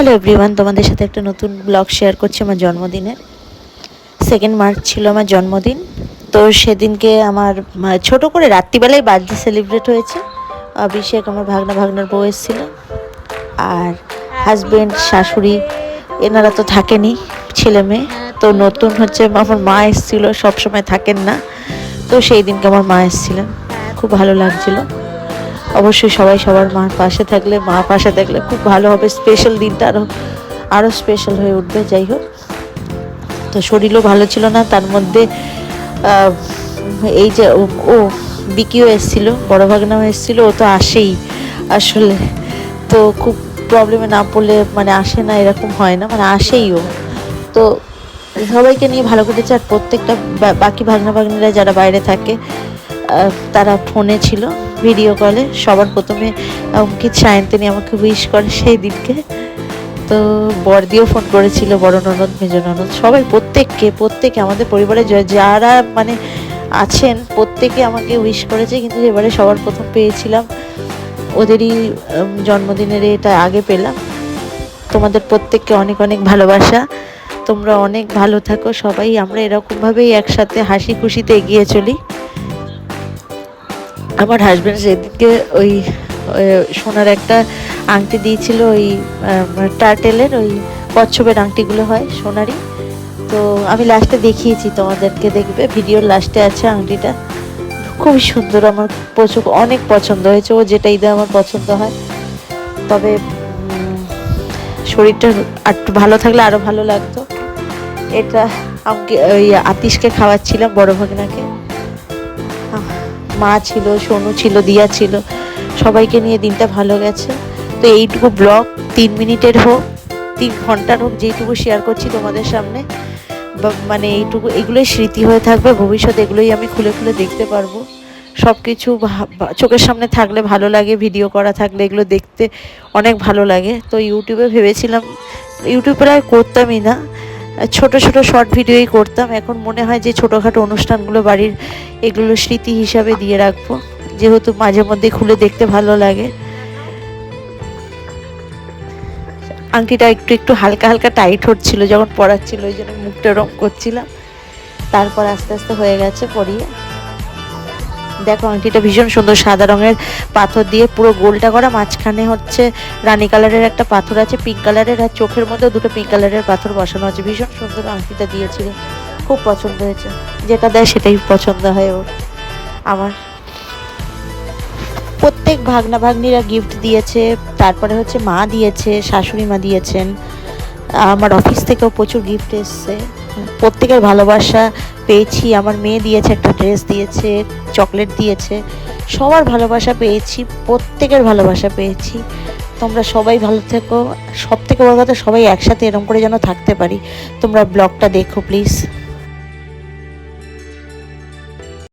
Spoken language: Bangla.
হ্যালো এভরিওয়ান, তোমাদের সাথে একটা নতুন ব্লগ শেয়ার করছি। আমার জন্মদিনের 2 মার্চ ছিল আমার জন্মদিন। তো সেদিনকে আমার ছোট করে রাত্রিবেলায় বার্থডে সেলিব্রেট হয়েছে। অভিষেক, আমার ভাগনার বউ এসেছিল, আর হাজব্যান্ড, শাশুড়ি এনারা তো থাকেনি, ছেলে মেয়ে। তো নতুন হচ্ছে আমার মা এসেছিলো, সবসময় থাকেন না। তো সেই দিনকে আমার মা এসেছিলেন, খুব ভালো লাগছিল। অবশ্যই সবাই সবার মার পাশে থাকলে, মা পাশে থাকলে খুব ভালো হবে। স্পেশাল দিনটা আরও স্পেশাল হয়ে উঠবে। যাই হোক, তো শরীরও ভালো ছিল না, তার মধ্যে এই যে ও বিকিও এসেছিল, বড় ভাগনাও এসেছিল। ও তো আসেই আসলে, তো খুব প্রবলেমে না পড়লে মানে আসে না এরকম হয় না, মানে আসেই ও। তো সবাইকে নিয়ে ভালো করেছে। আর প্রত্যেকটা বাকি ভাগনারা যারা বাইরে থাকে তারা ফোনে ছিল, ভিডিও কলে। সবার প্রথমে অঙ্কিত, সায়ন্তনী আমাকে উইশ করে সেই দিনকে। তো বড়দিও ফোন করেছিল, বড় ননদ, মেজ ননদ, সবাই প্রত্যেকে আমাদের পরিবারে যারা মানে আছেন প্রত্যেকে আমাকে উইশ করেছে। কিন্তু এবারে সবার প্রথম পেয়েছিলাম ওদেরই জন্মদিনের, এটা আগে পেলাম। তোমাদের প্রত্যেককে অনেক অনেক ভালোবাসা। তোমরা অনেক ভালো থাকো সবাই। আমরা এরকমভাবেই একসাথে হাসি খুশিতে এগিয়ে চলি। আমার হাজব্যান্ড সেদিনকে ওই সোনার একটা আংটি দিয়েছিল, ওই টার্টেলের ওই কচ্ছপের আংটিগুলো হয় সোনারই। তো আমি লাস্টে দেখিয়েছি তোমাদেরকে, দেখবে ভিডিওর লাস্টে আছে আংটিটা। খুবই সুন্দর, আমার প্রচুর অনেক পছন্দ হয়েছে। ও যেটা ঈদে আমার পছন্দ হয়। তবে শরীরটা একটু ভালো থাকলে আরও ভালো লাগতো। এটা আমাকে ওই আতিশকে খাওয়াচ্ছিলাম, বড় ভাগনাকে। মা ছিল, সোনু ছিল, দিয়া ছিল, সবাইকে নিয়ে দিনটা ভালো গেছে। তো এইটুকু ব্লগ 3 মিনিটের হোক, 3 ঘন্টার হোক, যেটুকু শেয়ার করছি তোমাদের সামনে, মানে এইটুকু, এগুলোই স্মৃতি হয়ে থাকবে ভবিষ্যতে। এগুলোই আমি খুলে খুলে দেখতে পারবো। সব কিছু চোখের সামনে থাকলে ভালো লাগে, ভিডিও করা থাকলে এগুলো দেখতে অনেক ভালো লাগে। তো ইউটিউবে ভেবেছিলাম, ইউটিউবে আর করতামই না, ছোট ছোট শর্ট ভিডিওই করতাম। এখন মনে হয় যে ছোটোখাটো অনুষ্ঠানগুলো বাড়ির, এগুলো স্মৃতি হিসাবে দিয়ে রাখবো, যেহেতু মাঝে মধ্যে খুলে দেখতে ভালো লাগে। আংটিটা একটু হালকা হালকা টাইট হচ্ছিল যখন পরাচ্ছিল, ওই জন্য মুখটা রং করছিলাম। তারপর আস্তে আস্তে হয়ে গেছে পরিয়ে। দেখো আংটিটা ভীষণ সুন্দর, সাদা রঙের পাথর দিয়ে পুরো গোলটা করা। মাঝখানে হচ্ছে রানী কালারের একটা পাথর আছে, পিঙ্ক কালারের, আর চোখের মধ্যে 2টো পিঙ্ক কালারের পাথর বসানো আছে। ভীষণ সুন্দর আংটিটা দিয়েছিল, খুব পছন্দ হয়েছে। যেটা দেয় সেটাই পছন্দ হয় ওর। আমার প্রত্যেক ভাগনিরা গিফট দিয়েছে। তারপরে হচ্ছে মা দিয়েছে, শাশুড়ি মা দিয়েছেন। আমার অফিস থেকেও প্রচুর গিফট এসছে। প্রত্যেকের ভালোবাসা পেয়েছি। আমার মেয়ে দিয়েছে, একটা ড্রেস দিয়েছে, চকলেট দিয়েছে। সবার ভালোবাসা পেয়েছি, প্রত্যেকের ভালোবাসা পেয়েছি। তোমরা সবাই ভালো থেকো। সব থেকে বড় কথা, সবাই একসাথে এরকম করে যেন থাকতে পারি। তোমরা ব্লগটা দেখো প্লিজ।